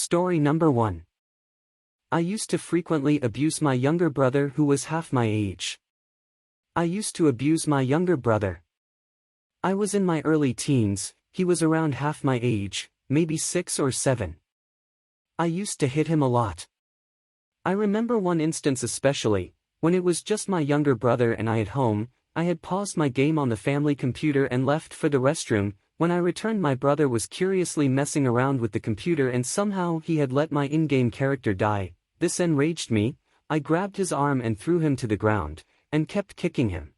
Story number 1. I used to frequently abuse my younger brother who was half my age. I used to abuse my younger brother. I was in my early teens, he was around half my age, maybe 6 or 7. I used to hit him a lot. I remember one instance especially, when it was just my younger brother and I at home. I had paused my game on the family computer and left for the restroom. When I returned, my brother was curiously messing around with the computer and somehow he had let my in-game character die. This enraged me. I grabbed his arm and threw him to the ground, and kept kicking him.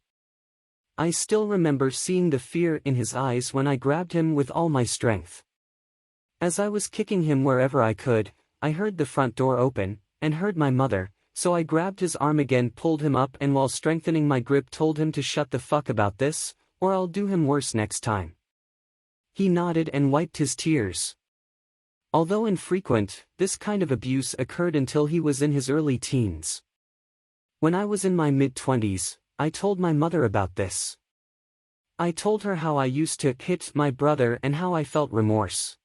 I still remember seeing the fear in his eyes when I grabbed him with all my strength. As I was kicking him wherever I could, I heard the front door open, and heard my mother, so I grabbed his arm again, pulled him up, and while strengthening my grip told him to shut the fuck about this, or I'll do him worse next time. He nodded and wiped his tears. Although infrequent, this kind of abuse occurred until he was in his early teens. When I was in my mid-20s, I told my mother about this. I told her how I used to hit my brother and how I felt remorse.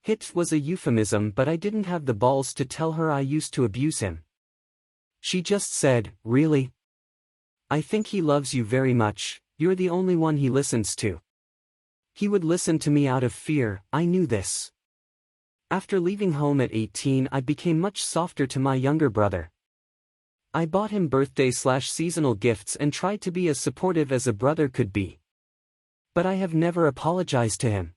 Hit was a euphemism, but I didn't have the balls to tell her I used to abuse him. She just said, "Really? I think he loves you very much, you're the only one he listens to." He would listen to me out of fear, I knew this. After leaving home at 18, I became much softer to my younger brother. I bought him birthday/seasonal gifts and tried to be as supportive as a brother could be. But I have never apologized to him.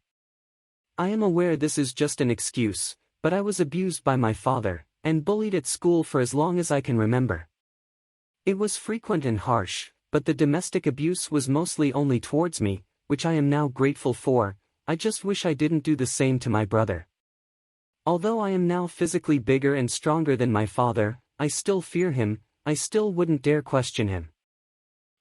I am aware this is just an excuse, but I was abused by my father, and bullied at school for as long as I can remember. It was frequent and harsh, but the domestic abuse was mostly only towards me, which I am now grateful for. I just wish I didn't do the same to my brother. Although I am now physically bigger and stronger than my father, I still fear him. I still wouldn't dare question him.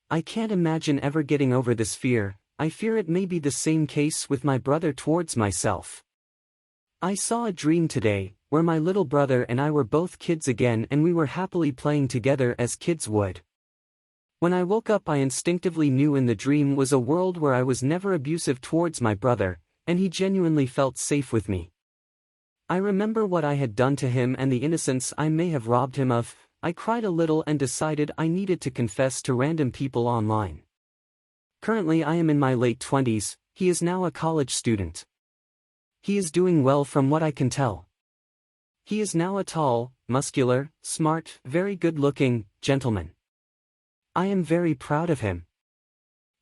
I can't imagine ever getting over this fear. I fear it may be the same case with my brother towards myself. I saw a dream today, where my little brother and I were both kids again and we were happily playing together as kids would. When I woke up, I instinctively knew in the dream was a world where I was never abusive towards my brother, and he genuinely felt safe with me. I remember what I had done to him and the innocence I may have robbed him of. I cried a little and decided I needed to confess to random people online. Currently I am in my late 20s, he is now a college student. He is doing well from what I can tell. He is now a tall, muscular, smart, very good-looking gentleman. I am very proud of him.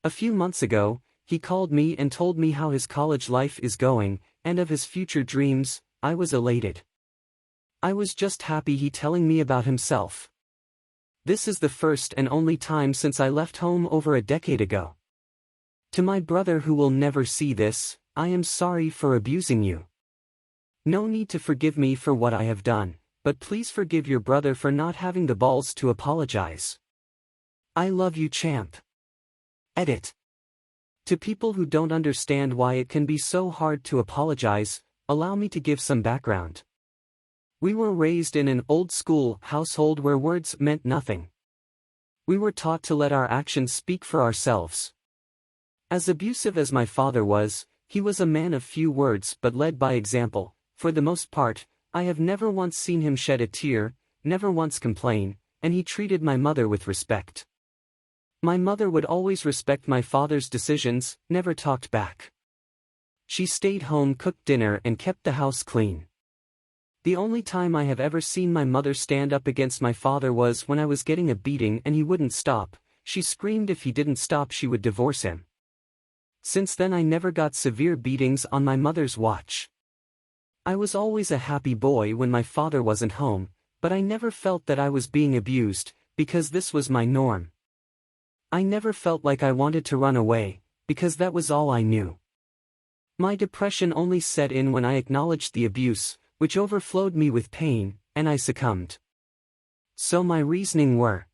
A few months ago, he called me and told me how his college life is going, and of his future dreams. I was elated. I was just happy he telling me about himself. This is the first and only time since I left home over a decade ago. To my brother who will never see this, I am sorry for abusing you. No need to forgive me for what I have done, but please forgive your brother for not having the balls to apologize. I love you, champ. Edit. To people who don't understand why it can be so hard to apologize, allow me to give some background. We were raised in an old-school household where words meant nothing. We were taught to let our actions speak for ourselves. As abusive as my father was, he was a man of few words but led by example. For the most part, I have never once seen him shed a tear, never once complain, and he treated my mother with respect. My mother would always respect my father's decisions, never talked back. She stayed home, cooked dinner, and kept the house clean. The only time I have ever seen my mother stand up against my father was when I was getting a beating and he wouldn't stop. She screamed if he didn't stop she would divorce him. Since then I never got severe beatings on my mother's watch. I was always a happy boy when my father wasn't home, but I never felt that I was being abused, because this was my norm. I never felt like I wanted to run away, because that was all I knew. My depression only set in when I acknowledged the abuse, which overflowed me with pain, and I succumbed. So my reasoning were: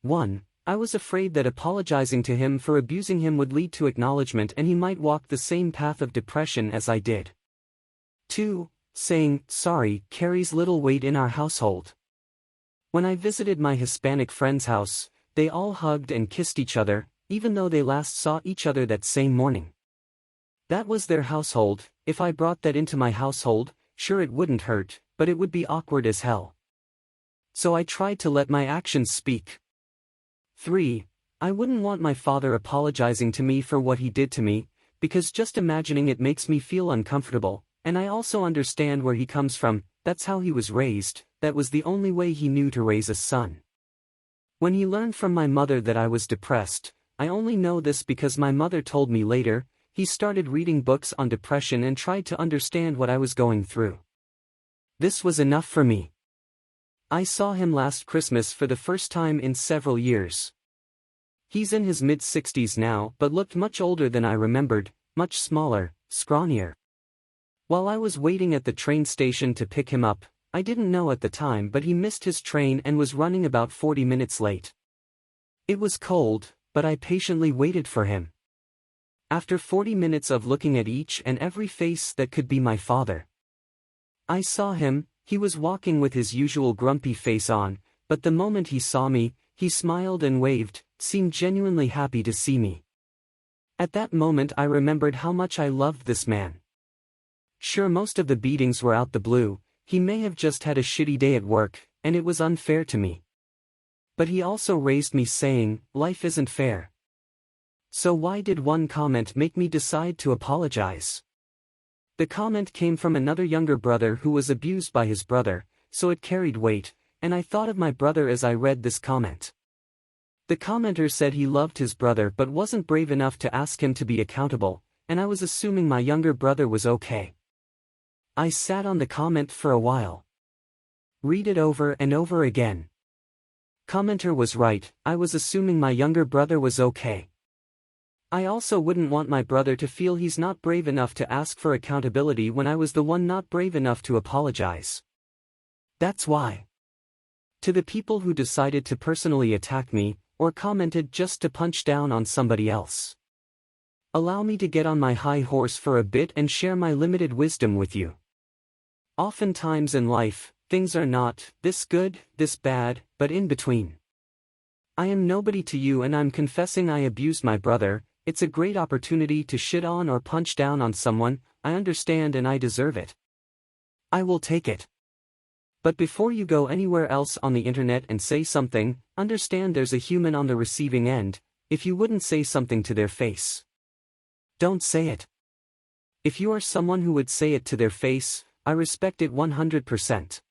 1. I was afraid that apologizing to him for abusing him would lead to acknowledgement and he might walk the same path of depression as I did. 2. Saying sorry carries little weight in our household. When I visited my Hispanic friend's house, they all hugged and kissed each other, even though they last saw each other that same morning. That was their household. If I brought that into my household, sure it wouldn't hurt, but it would be awkward as hell. So I tried to let my actions speak. 3. I wouldn't want my father apologizing to me for what he did to me, because just imagining it makes me feel uncomfortable, and I also understand where he comes from. That's how he was raised, that was the only way he knew to raise a son. When he learned from my mother that I was depressed, I only know this because my mother told me later, he started reading books on depression and tried to understand what I was going through. This was enough for me. I saw him last Christmas for the first time in several years. He's in his mid-60s now but looked much older than I remembered, much smaller, scrawnier. While I was waiting at the train station to pick him up, I didn't know at the time but he missed his train and was running about 40 minutes late. It was cold, but I patiently waited for him. After 40 minutes of looking at each and every face that could be my father, I saw him. He was walking with his usual grumpy face on, but the moment he saw me, he smiled and waved, seemed genuinely happy to see me. At that moment I remembered how much I loved this man. Sure, most of the beatings were out the blue, he may have just had a shitty day at work, and it was unfair to me. But he also raised me saying, life isn't fair. So why did one comment make me decide to apologize? The comment came from another younger brother who was abused by his brother, so it carried weight, and I thought of my brother as I read this comment. The commenter said he loved his brother but wasn't brave enough to ask him to be accountable, and I was assuming my younger brother was okay. I sat on the comment for a while. Read it over and over again. Commenter was right, I was assuming my younger brother was okay. I also wouldn't want my brother to feel he's not brave enough to ask for accountability when I was the one not brave enough to apologize. That's why. To the people who decided to personally attack me, or commented just to punch down on somebody else, allow me to get on my high horse for a bit and share my limited wisdom with you. Oftentimes in life, things are not this good, this bad, but in between. I am nobody to you and I'm confessing I abused my brother. It's a great opportunity to shit on or punch down on someone. I understand and I deserve it. I will take it. But before you go anywhere else on the internet and say something, understand there's a human on the receiving end. If you wouldn't say something to their face, don't say it. If you are someone who would say it to their face, I respect it 100%.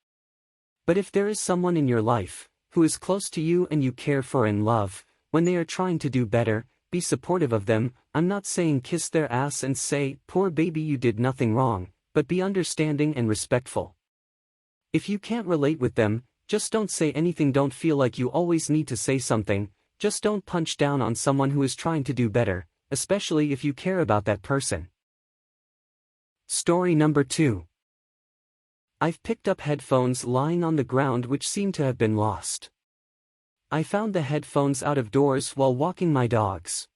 But if there is someone in your life, who is close to you and you care for and love, when they are trying to do better, be supportive of them. I'm not saying kiss their ass and say, poor baby you did nothing wrong, but be understanding and respectful. If you can't relate with them, just don't say anything. Don't feel like you always need to say something. Just don't punch down on someone who is trying to do better, especially if you care about that person. Story number 2. I've picked up headphones lying on the ground which seem to have been lost. I found the headphones out of doors while walking my dogs.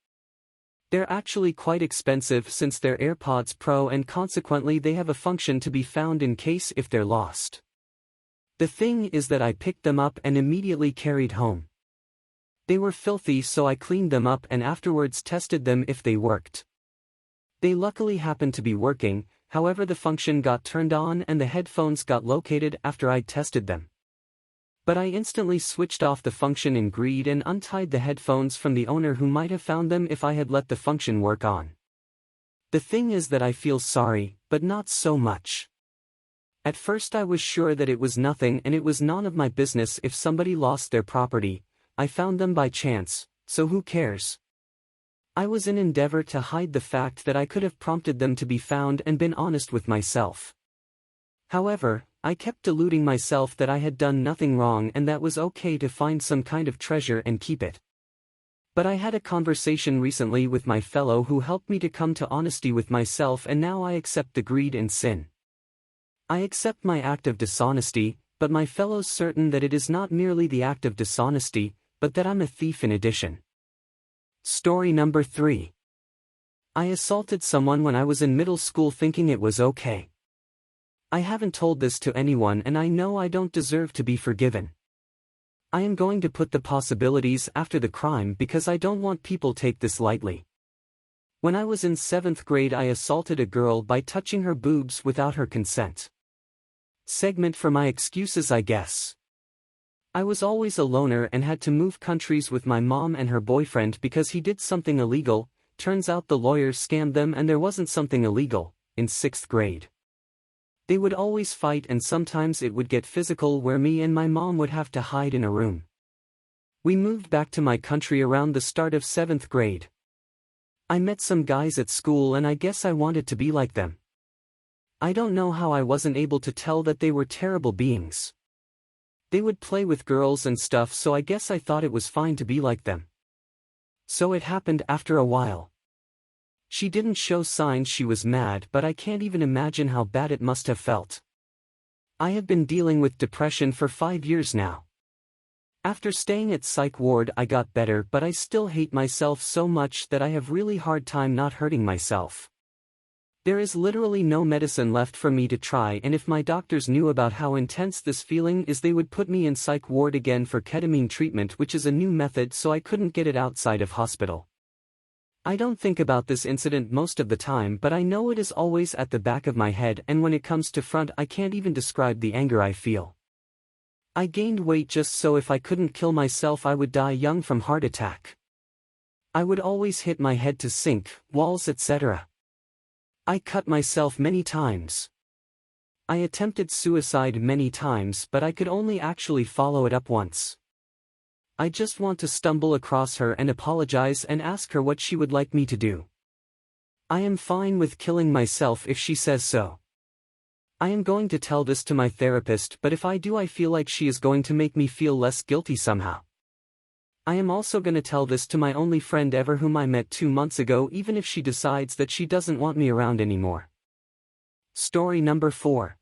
They're actually quite expensive since they're AirPods Pro and consequently they have a function to be found in case if they're lost. The thing is that I picked them up and immediately carried home. They were filthy so I cleaned them up and afterwards tested them if they worked. They luckily happened to be working, however the function got turned on and the headphones got located after I'd tested them. But I instantly switched off the function in greed and untied the headphones from the owner who might have found them if I had let the function work on. The thing is that I feel sorry, but not so much. At first I was sure that it was nothing and it was none of my business if somebody lost their property. I found them by chance, so who cares? I was in endeavor to hide the fact that I could have prompted them to be found and been honest with myself. However, I kept deluding myself that I had done nothing wrong and that was okay to find some kind of treasure and keep it. But I had a conversation recently with my fellow who helped me to come to honesty with myself and now I accept the greed and sin. I accept my act of dishonesty, but my fellow's certain that it is not merely the act of dishonesty, but that I'm a thief in addition. Story number 3. I assaulted someone when I was in middle school thinking it was okay. I haven't told this to anyone and I know I don't deserve to be forgiven. I am going to put the possibilities after the crime because I don't want people take this lightly. When I was in 7th grade I assaulted a girl by touching her boobs without her consent. Segment for my excuses, I guess. I was always a loner and had to move countries with my mom and her boyfriend because he did something illegal. Turns out the lawyers scammed them and there wasn't something illegal, in 6th grade. They would always fight and sometimes it would get physical where me and my mom would have to hide in a room. We moved back to my country around the start of 7th grade. I met some guys at school and I guess I wanted to be like them. I don't know how I wasn't able to tell that they were terrible beings. They would play with girls and stuff, so I guess I thought it was fine to be like them. So it happened after a while. She didn't show signs she was mad, but I can't even imagine how bad it must have felt. I have been dealing with depression for 5 years now. After staying at psych ward I got better, but I still hate myself so much that I have really hard time not hurting myself. There is literally no medicine left for me to try, and if my doctors knew about how intense this feeling is they would put me in psych ward again for ketamine treatment, which is a new method, so I couldn't get it outside of hospital. I don't think about this incident most of the time, but I know it is always at the back of my head, and when it comes to front I can't even describe the anger I feel. I gained weight just so if I couldn't kill myself I would die young from heart attack. I would always hit my head to sink, walls, etc. I cut myself many times. I attempted suicide many times, but I could only actually follow it up once. I just want to stumble across her and apologize and ask her what she would like me to do. I am fine with killing myself if she says so. I am going to tell this to my therapist, but if I do I feel like she is going to make me feel less guilty somehow. I am also gonna tell this to my only friend ever whom I met 2 months ago, even if she decides that she doesn't want me around anymore. Story number 4.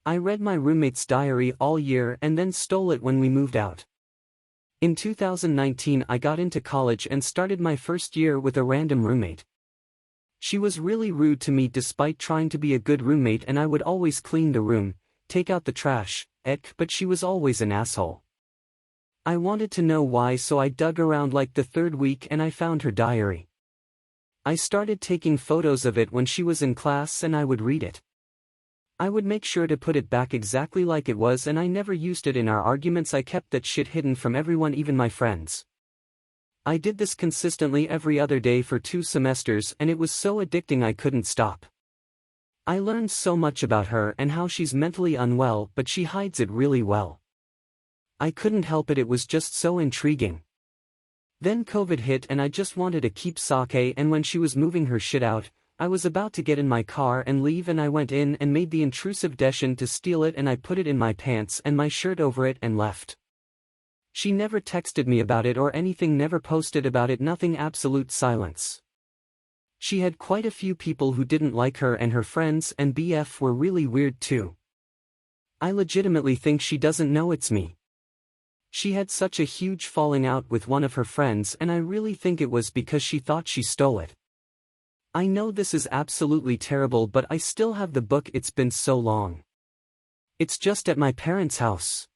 I read my roommate's diary all year and then stole it when we moved out. In 2019 I got into college and started my first year with a random roommate. She was really rude to me despite trying to be a good roommate, and I would always clean the room, take out the trash, but she was always an asshole. I wanted to know why, so I dug around like the 3rd week and I found her diary. I started taking photos of it when she was in class and I would read it. I would make sure to put it back exactly like it was, and I never used it in our arguments. I kept that shit hidden from everyone, even my friends. I did this consistently every other day for 2 semesters and it was so addicting I couldn't stop. I learned so much about her and how she's mentally unwell, but she hides it really well. I couldn't help it was just so intriguing. Then COVID hit and I just wanted to keep sake, and when she was moving her shit out, I was about to get in my car and leave and I went in and made the intrusive decision to steal it, and I put it in my pants and my shirt over it and left. She never texted me about it or anything, never posted about it, nothing, absolute silence. She had quite a few people who didn't like her, and her friends and BF were really weird too. I legitimately think she doesn't know it's me. She had such a huge falling out with one of her friends and I really think it was because she thought she stole it. I know this is absolutely terrible, but I still have the book. It's been so long. It's just at my parents' house.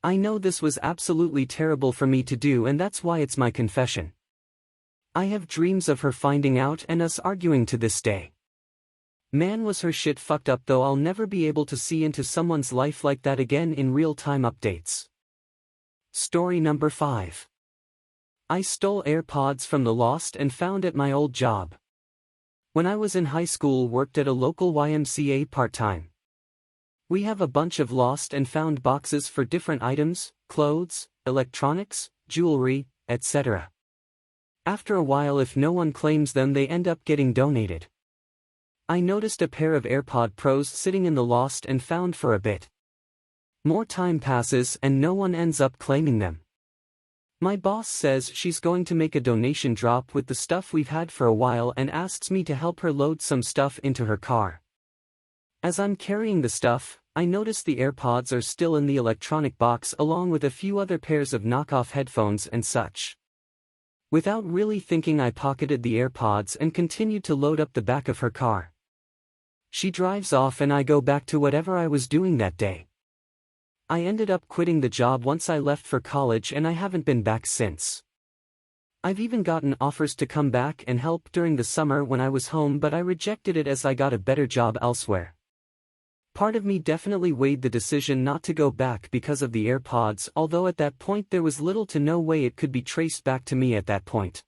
I know this was absolutely terrible for me to do, and that's why it's my confession. I have dreams of her finding out and us arguing to this day. Man, was her shit fucked up though. I'll never be able to see into someone's life like that again in real-time updates. Story number 5. I stole AirPods from the lost and found at my old job. When I was in high school, worked at a local YMCA part-time. We have a bunch of lost and found boxes for different items, clothes, electronics, jewelry, etc. After a while, if no one claims them, they end up getting donated. I noticed a pair of AirPod Pros sitting in the lost and found for a bit. More time passes and no one ends up claiming them. My boss says she's going to make a donation drop with the stuff we've had for a while and asks me to help her load some stuff into her car. As I'm carrying the stuff, I notice the AirPods are still in the electronic box along with a few other pairs of knockoff headphones and such. Without really thinking, I pocketed the AirPods and continued to load up the back of her car. She drives off and I go back to whatever I was doing that day. I ended up quitting the job once I left for college and I haven't been back since. I've even gotten offers to come back and help during the summer when I was home, but I rejected it as I got a better job elsewhere. Part of me definitely weighed the decision not to go back because of the AirPods, although at that point there was little to no way it could be traced back to me at that point.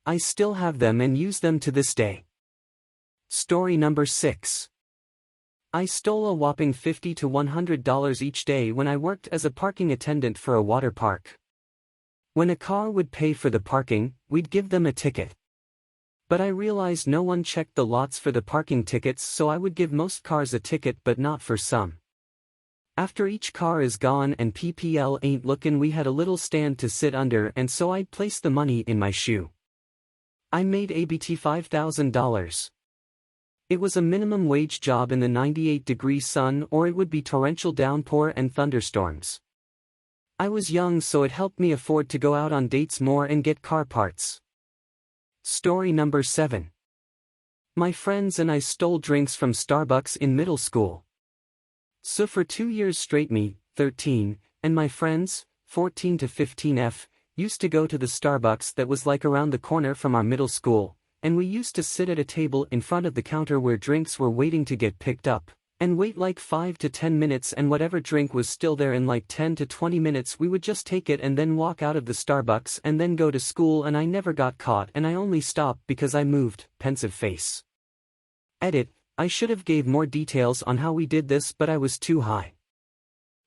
I still have them and use them to this day. Story number 6. I stole a whopping $50 to $100 each day when I worked as a parking attendant for a water park. When a car would pay for the parking, we'd give them a ticket. But I realized no one checked the lots for the parking tickets, so I would give most cars a ticket but not for some. After each car is gone and PPL ain't lookin', we had a little stand to sit under, and so I'd place the money in my shoe. I made ABT $5,000. It was a minimum wage job in the 98-degree sun, or it would be torrential downpour and thunderstorms. I was young, so it helped me afford to go out on dates more and get car parts. Story number 7. My friends and I stole drinks from Starbucks in middle school. So for 2 years straight, me, 13, and my friends, 14 to 15F, used to go to the Starbucks that was like around the corner from our middle school, and we used to sit at a table in front of the counter where drinks were waiting to get picked up, and wait like 5 to 10 minutes, and whatever drink was still there in like 10 to 20 minutes we would just take it and then walk out of the Starbucks and then go to school, and I never got caught, and I only stopped because I moved, pensive face. Edit, I should have gave more details on how we did this, but I was too high.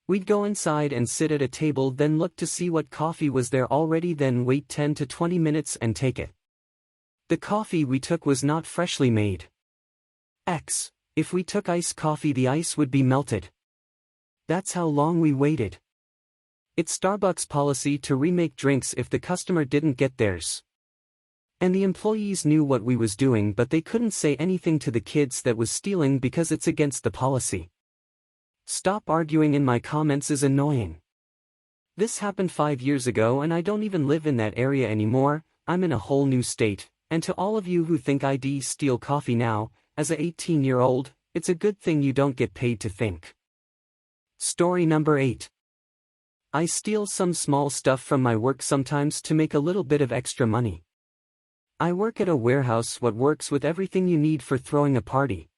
We'd go inside and sit at a table, then look to see what coffee was there already, then wait 10 to 20 minutes and take it. The coffee we took was not freshly made. If we took iced coffee, the ice would be melted. That's how long we waited. It's Starbucks policy to remake drinks if the customer didn't get theirs. And the employees knew what we was doing, but they couldn't say anything to the kids that was stealing because it's against the policy. Stop arguing in my comments is annoying. This happened 5 years ago and I don't even live in that area anymore. I'm in a whole new state, and to all of you who think I steal coffee now, as a 18-year-old, it's a good thing you don't get paid to think. Story number 8. I steal some small stuff from my work sometimes to make a little bit of extra money. I work at a warehouse what works with everything you need for throwing a party.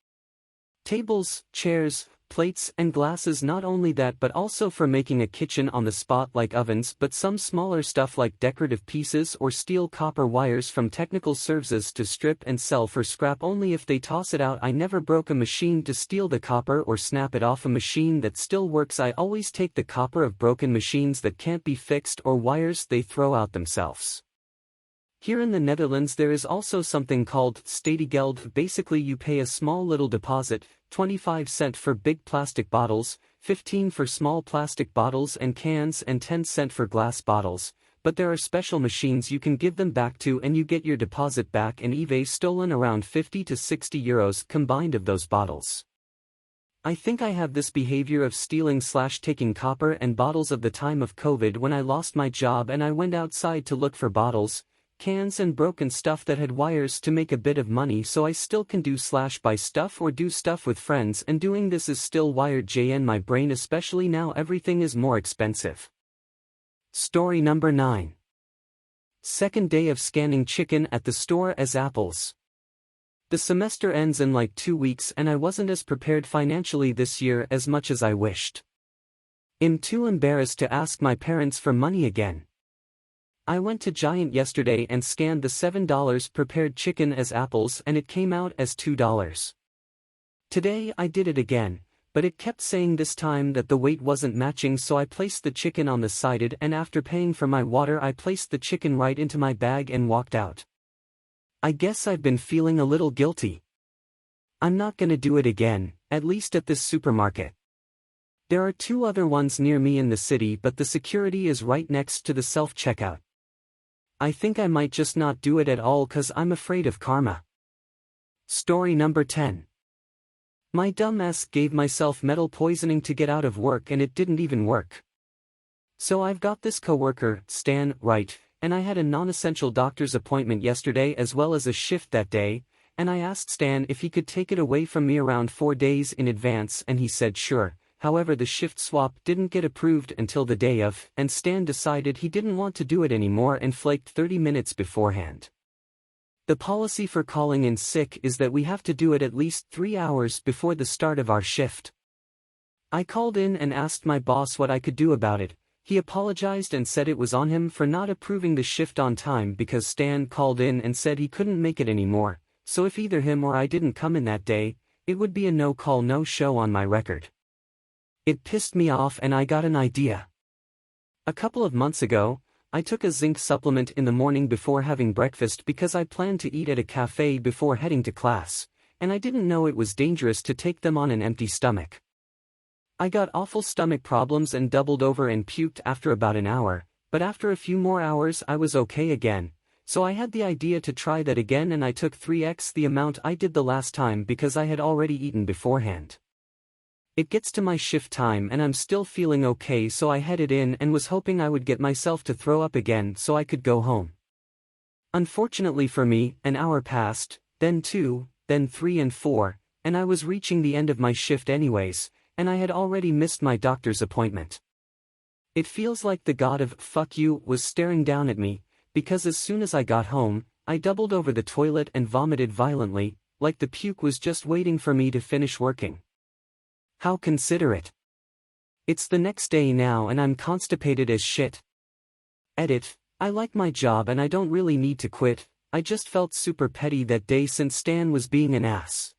Tables, chairs, plates and glasses. Not only that, but also for making a kitchen on the spot like ovens, but some smaller stuff like decorative pieces or steel copper wires from technical services to strip and sell for scrap only if they toss it out. I never broke a machine to steal the copper or snap it off a machine that still works. I always take the copper of broken machines that can't be fixed or wires they throw out themselves. Here in the Netherlands there is also something called statygeld. Basically you pay a small little deposit, 25 cents for big plastic bottles, 15 for small plastic bottles and cans, and 10 cents for glass bottles, but there are special machines you can give them back to and you get your deposit back, and eBay stolen around 50 to 60 euros combined of those bottles. I think I have this behavior of stealing/taking copper and bottles of the time of COVID when I lost my job and I went outside to look for bottles, cans and broken stuff that had wires to make a bit of money, so I still can do/buy stuff or do stuff with friends, and doing this is still wired in my brain, especially now everything is more expensive. Story number 9. Second day of scanning chicken at the store as apples. The semester ends in like 2 weeks and I wasn't as prepared financially this year as much as I wished. I'm too embarrassed to ask my parents for money again. I went to Giant yesterday and scanned the $7 prepared chicken as apples and it came out as $2. Today I did it again, but it kept saying this time that the weight wasn't matching, so I placed the chicken on the sided, and after paying for my water I placed the chicken right into my bag and walked out. I guess I've been feeling a little guilty. I'm not gonna do it again, at least at this supermarket. There are 2 other ones near me in the city, but the security is right next to the self-checkout. I think I might just not do it at all cause I'm afraid of karma. Story number 10. My dumbass gave myself metal poisoning to get out of work and it didn't even work. So I've got this coworker, Stan, right, and I had a non-essential doctor's appointment yesterday as well as a shift that day, and I asked Stan if he could take it away from me around 4 days in advance and he said sure. However, the shift swap didn't get approved until the day of, and Stan decided he didn't want to do it anymore and flaked 30 minutes beforehand. The policy for calling in sick is that we have to do it at least 3 hours before the start of our shift. I called in and asked my boss what I could do about it. He apologized and said it was on him for not approving the shift on time because Stan called in and said he couldn't make it anymore, so if either him or I didn't come in that day, it would be a no-call no-show on my record. It pissed me off and I got an idea. A couple of months ago, I took a zinc supplement in the morning before having breakfast because I planned to eat at a cafe before heading to class, and I didn't know it was dangerous to take them on an empty stomach. I got awful stomach problems and doubled over and puked after about an hour, but after a few more hours I was okay again, so I had the idea to try that again and I took 3x the amount I did the last time because I had already eaten beforehand. It gets to my shift time and I'm still feeling okay, so I headed in and was hoping I would get myself to throw up again so I could go home. Unfortunately for me, an hour passed, then 2, then 3 and 4, and I was reaching the end of my shift anyways, and I had already missed my doctor's appointment. It feels like the god of fuck you was staring down at me, because as soon as I got home, I doubled over the toilet and vomited violently, like the puke was just waiting for me to finish working. How considerate. It's the next day now and I'm constipated as shit. Edit, I like my job and I don't really need to quit, I just felt super petty that day since Stan was being an ass.